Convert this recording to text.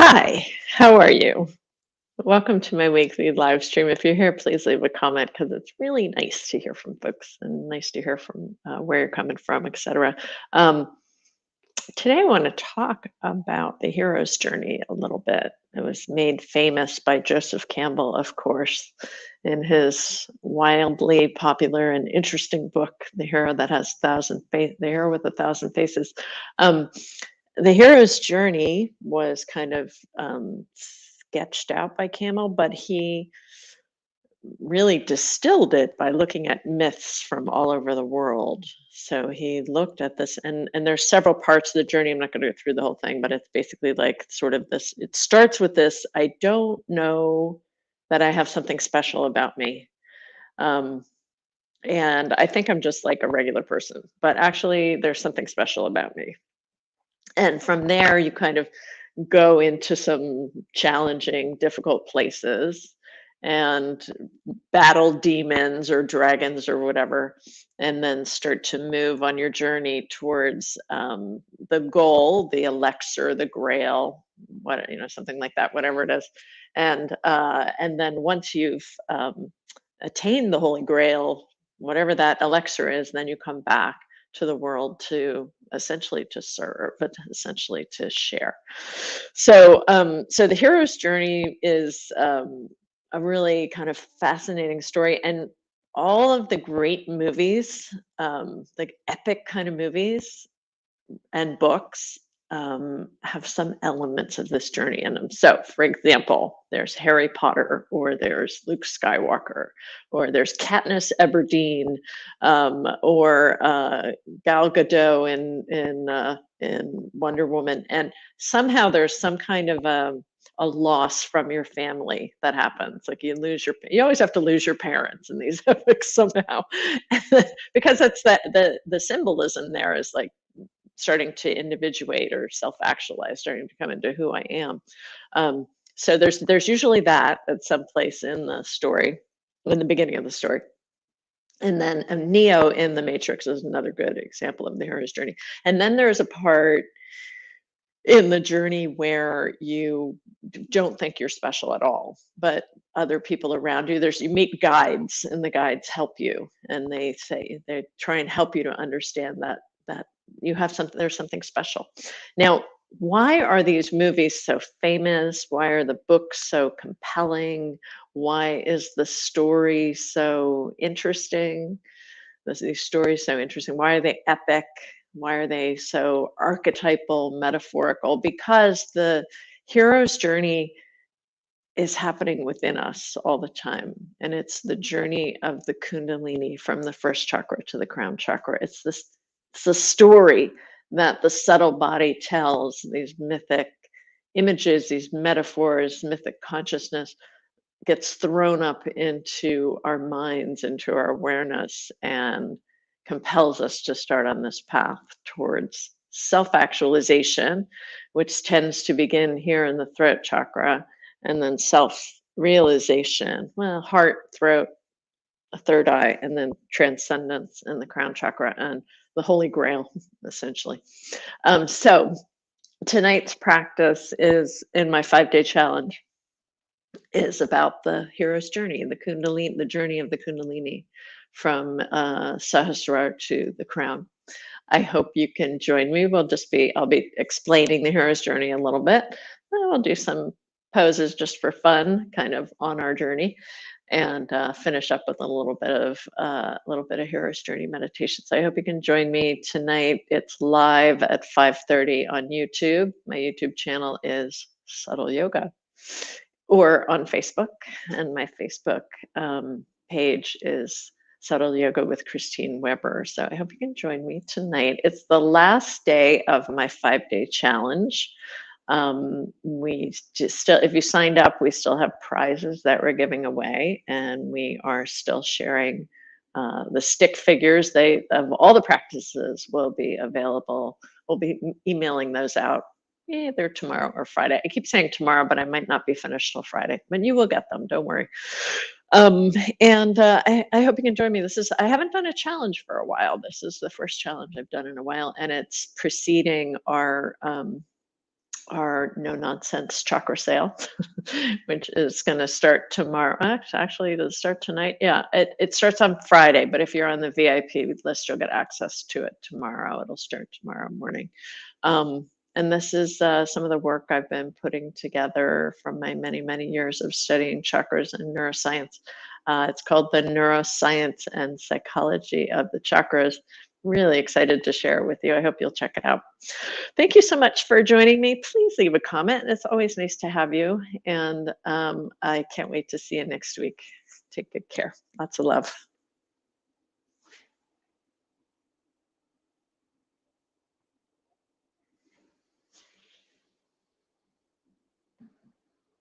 Hi, how are you? Welcome to my weekly live stream. If you're here, please leave a comment because it's really nice to hear from folks and nice to hear from where you're coming from, etc. Um, Today, I want to talk about the hero's journey a little bit. It was made famous by Joseph Campbell, of course, in his wildly popular and interesting book, "The Hero That Has The Hero with a Thousand Faces." Um, the hero's journey was kind of sketched out by Campbell, but he really distilled it by looking at myths from all over the world. So he looked at this, and there's several parts of the journey. I'm not going to go through the whole thing, but it's basically like sort of this. It starts with this: I don't know that I have something special about me. Um, and I think I'm just like a regular person, but actually, there's something special about me. And from there, you kind of go into some challenging, difficult places and battle demons or dragons or whatever, and then start to move on your journey towards the goal, the elixir, the grail, something like that, whatever it is. And then once you've attained the holy grail, whatever that elixir is, then you come back to the world to essentially to serve, but essentially to share. So the hero's journey is a really kind of fascinating story, and all of the great movies, like epic kind of movies and books, have some elements of this journey in them. So, for example, there's Harry Potter, or there's Luke Skywalker, or there's Katniss Everdeen, or Gal Gadot in Wonder Woman, and somehow there's some kind of a loss from your family that happens. Like you always have to lose your parents in these epics somehow, because that's the symbolism there is like starting to individuate or self-actualize, starting to come into who I am. So there's usually that at some place in the story, in the beginning of the story. And then Neo in the Matrix is another good example of the hero's journey. And then there's a part in the journey where you don't think you're special at all, but other people around you, you meet guides, and the guides help you, and they try and help you to understand that you have something, there's something special. Now, why are these movies so famous? Why are the books so compelling? Why is the story so interesting? These stories so interesting? Why are they epic? Why are they so archetypal, metaphorical? Because the hero's journey is happening within us all the time. And it's the journey of the Kundalini from the first chakra to the crown chakra. It's the story that the subtle body tells, these mythic images, these metaphors, mythic consciousness gets thrown up into our minds, into our awareness, and compels us to start on this path towards self actualization, which tends to begin here in the throat chakra, and then self realization, well, heart, throat, a third eye, and then transcendence in the crown chakra and the holy grail, essentially. So tonight's practice is in my 5-day challenge is about the hero's journey, the Kundalini, the journey of the Kundalini from Sahasrara to the crown. I hope you can join me. I'll be explaining the hero's journey a little bit. We'll do some poses just for fun, kind of on our journey, and finish up with a little bit of hero's journey meditation. So I hope you can join me tonight. It's live at 5:30 on YouTube. My YouTube channel is Subtle Yoga, or on Facebook, and my Facebook page is Subtle Yoga with Kristine Weber. So I hope you can join me tonight. It's the last day of my 5-day challenge. We just still, if you signed up, we still have prizes that we're giving away, and we are still sharing the stick figures. Of all the practices will be available. We'll be emailing those out either tomorrow or Friday. I keep saying tomorrow, but I might not be finished till Friday. But you will get them. Don't worry. And I hope you can join me. I haven't done a challenge for a while. This is the first challenge I've done in a while, and it's preceding our no nonsense chakra sale, which is going to start tomorrow. Actually, does it start tonight? Yeah, it starts on Friday, but if you're on the VIP list, you'll get access to it tomorrow. It'll start tomorrow morning. And this is some of the work I've been putting together from my many, many years of studying chakras and neuroscience. It's called the Neuroscience and Psychology of the Chakras. Really excited to share it with you. I hope you'll check it out. Thank you so much for joining me. Please leave a comment. It's always nice to have you. And I can't wait to see you next week. Take good care. Lots of love.